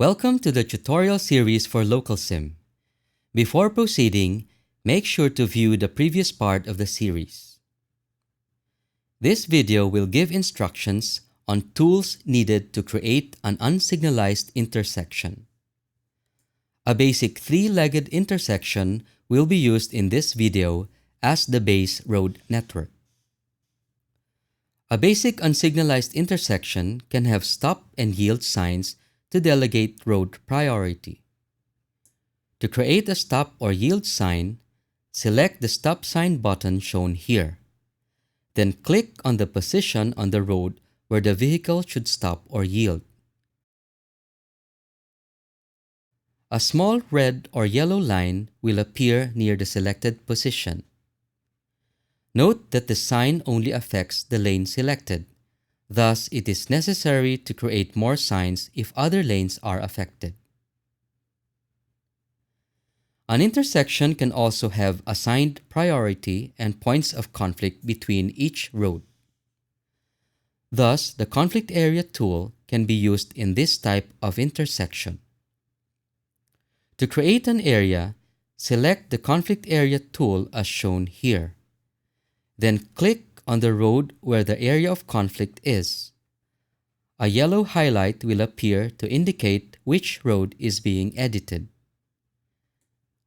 Welcome to the tutorial series for LocalSim. Before proceeding, make sure to view the previous part of the series. This video will give instructions on tools needed to create an unsignalized intersection. A basic three-legged intersection will be used in this video as the base road network. A basic unsignalized intersection can have stop and yield signs to delegate road priority. To create a stop or yield sign, select the stop sign button shown here. Then click on the position on the road where the vehicle should stop or yield. A small red or yellow line will appear near the selected position. Note that the sign only affects the lane selected. Thus, it is necessary to create more signs if other lanes are affected. An intersection can also have assigned priority and points of conflict between each road. Thus, the conflict area tool can be used in this type of intersection. To create an area, select the conflict area tool as shown here. Then click on the road where the area of conflict is. A yellow highlight will appear to indicate which road is being edited.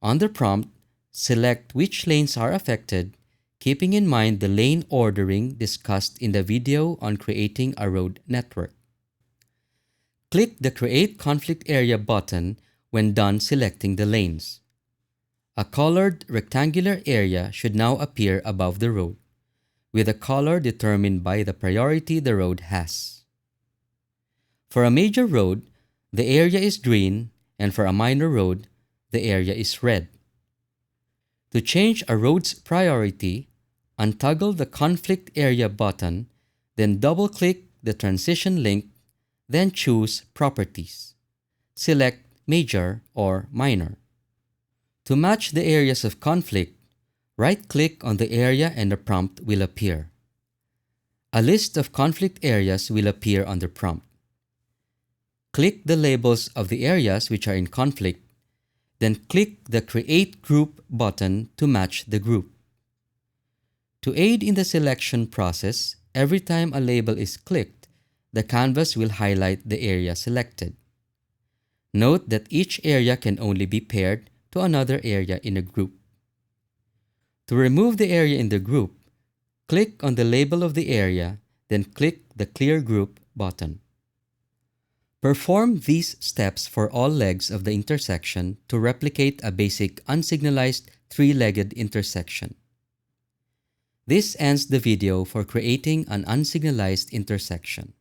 On the prompt, select which lanes are affected, keeping in mind the lane ordering discussed in the video on creating a road network. Click the Create Conflict Area button when done selecting the lanes. A colored rectangular area should now appear above the road, with a color determined by the priority the road has. For a major road, the area is green, and for a minor road, the area is red. To change a road's priority, untoggle the Conflict Area button, then double-click the transition link, then choose Properties. Select Major or Minor. To match the areas of conflict, right-click on the area and the prompt will appear. A list of conflict areas will appear on the prompt. Click the labels of the areas which are in conflict, then click the Create Group button to match the group. To aid in the selection process, every time a label is clicked, the canvas will highlight the area selected. Note that each area can only be paired to another area in a group. To remove the area in the group, click on the label of the area, then click the Clear Group button. Perform these steps for all legs of the intersection to replicate a basic unsignalized three-legged intersection. This ends the video for creating an unsignalized intersection.